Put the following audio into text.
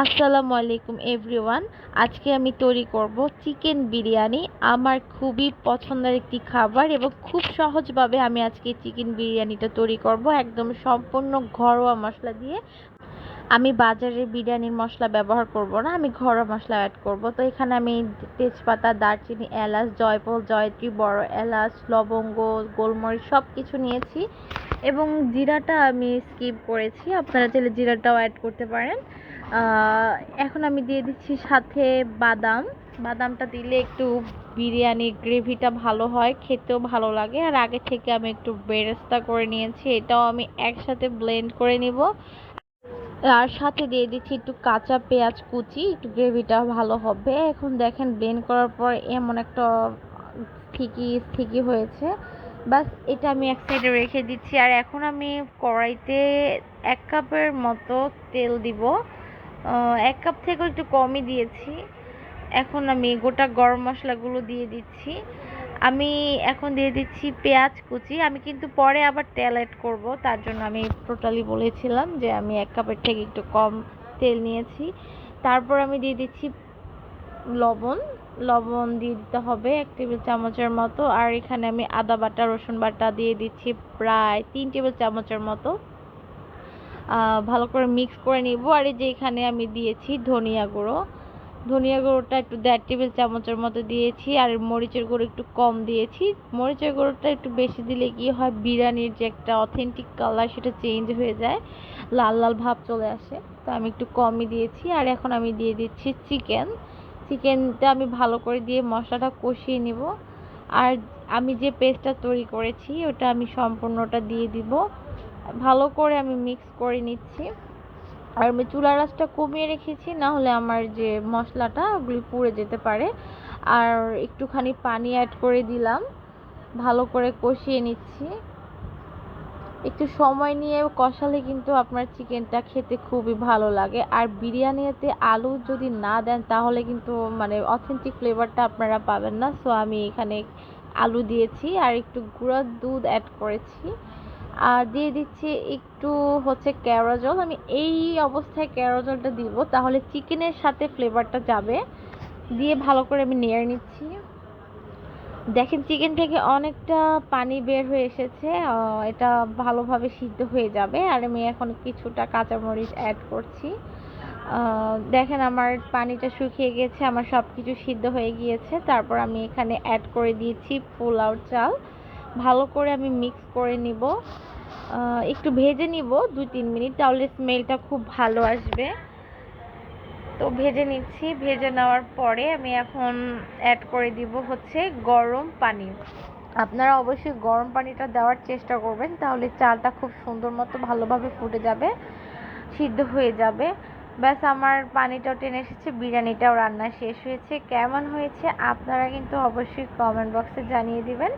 আসসালামু আলাইকুম এভরিওয়ান। আজকে আমি তৈরি করব চিকেন বিরিয়ানি। আমার খুবই পছন্দের একটি খাবার এবং খুব সহজভাবে আমি আজকে চিকেন বিরিয়ানিটা তৈরি করব একদম সম্পূর্ণ ঘরোয়া মশলা দিয়ে। আমি বাজারের বিরিয়ানির মশলা ব্যবহার করব না, আমি ঘরোয়া মশলা অ্যাড করব। তো এখানে আমি তেজপাতা, দারচিনি, এলাচ, জয়ফল, জয়ত্রী, বড় এলাচ, লবঙ্গ, গোলমরিচ সব কিছু নিয়েছি এবং জিরাটা আমি স্কিপ করেছি, আপনারা চাইলে জিরাটাও অ্যাড করতে পারেন। এখন আমি দিয়ে দিচ্ছি সাথে বাদাম। বাদামটা দিলে একটু বিরিয়ানি গ্রেভিটা ভালো হয়, খেতেও ভালো লাগে। আর আগে থেকে আমি একটু বেরেস্তা করে নিয়েছি, এটাও আমি একসাথে ব্লেন্ড করে নিব। আর সাথে দিয়ে দিচ্ছি একটু কাঁচা পেঁয়াজ কুচি, একটু গ্রেভিটা ভালো হবে। এখন দেখেন ব্লেন্ড করার পর এমন একটা স্টিকি স্টিকি হয়েছে। বাস এটা আমি এক সাইডে রেখে দিচ্ছি। আর এখন আমি কড়াইতে 1 কাপের মতো তেল দিব। 1 কাপ থেকেও একটু কমই দিয়েছি। এখন আমি গোটা গরম মশলাগুলো দিয়ে দিচ্ছি। আমি এখন দিয়ে দিচ্ছি পেঁয়াজ কুচি। আমি কিন্তু পরে আবার তেল অ্যাড করব, তার জন্য আমি টোটালি বলেছিলাম যে আমি 1 কাপের থেকে একটু কম তেল নিয়েছি। তারপর আমি দিয়ে দিচ্ছি লবণ। লবণ দিয়ে দিতে হবে 1 টেবিল চামচের মতো। আর এখানে আমি আদা বাটা, রসুন বাটা দিয়ে দিচ্ছি প্রায় 3 টেবিল চামচের মতো। ভালো করে মিক্স করে নিব। আর এই যে এখানে আমি দিয়েছি ধনিয়া গুঁড়ো। ধনিয়া গুঁড়োটা একটু 1.5 টেবিল চামচের মতো দিয়েছি। আর মরিচের গুঁড়ো একটু কম দিয়েছি। মরিচের গুঁড়োটা একটু বেশি দিলে কি হয়, বিরিয়ানির যে একটা অথেন্টিক কালার সেটা চেঞ্জ হয়ে যায়, লাল লাল ভাব চলে আসে। তো আমি একটু কমই দিয়েছি। আর এখন আমি দিয়ে দিচ্ছি চিকেনটা আমি ভালো করে দিয়ে মশলাটা কষিয়ে নিব। আর আমি যে পেস্টটা তৈরি করেছি ওটা আমি সম্পূর্ণটা দিয়ে দিব। ভালো করে আমি মিক্স করে নিচ্ছি। আর আমি চুলার আঁচটা কমিয়ে রেখেছি, না হলে আমার যে মশলাটা ওগুলি পুড়ে যেতে পারে। আর একটুখানি পানি অ্যাড করে দিলাম, ভালো করে কষিয়ে নিচ্ছি। একটু সময় নিয়ে কষালে কিন্তু আপনার চিকেনটা খেতে খুবই ভালো লাগে। আর বিরিয়ানিতে আলু যদি না দেন তাহলে কিন্তু মানে অথেন্টিক ফ্লেভারটা আপনারা পাবেন না। সো আমি এখানে আলু দিয়েছি আর একটু গুঁড়া দুধ অ্যাড করেছি। আর দিয়ে দিচ্ছি একটু কেওড়া জল। আমি এই অবস্থায় কেওড়া জলটা দিব, তাহলে চিকেনের সাথে ফ্লেভারটা যাবে। দিয়ে ভালো করে আমি নেড়ে নিচ্ছি। দেখেন চিকেন থেকে অনেকটা পানি বের হয়ে এসেছে। এটা ভালোভাবে সিদ্ধ হয়ে যাবে। আর আমি এখন কিছুটা কাঁচামরিচ অ্যাড করছি। দেখেন আমার পানিটা শুকিয়ে গেছে, আমার সব কিছু সিদ্ধ হয়ে গিয়েছে। তারপর আমি এখানে অ্যাড করে দিয়েছি পোলাও চাল। ভালো করে আমি মিক্স করে নিব। একটু ভেজে নিব 2-3 মিনিট, তাহলে স্মেলটা খুব ভালো আসবে। তো ভেজে নিচ্ছি। ভেজে নেওয়ার পরে আমি এখন অ্যাড করে দিব গরম পানি। আপনারা অবশ্যই গরম পানিটা দেওয়ার চেষ্টা করবেন, তাহলে চালটা খুব সুন্দর মতো ভালোভাবে ফুটে যাবে, সিদ্ধ হয়ে যাবে। ব্যাস আমার পানিটাও টেনে এসেছে, বিরিয়ানিটাও রান্না শেষ হয়েছে। কেমন হয়েছে আপনারা কিন্তু অবশ্যই কমেন্ট বক্সে জানিয়ে দিবেন।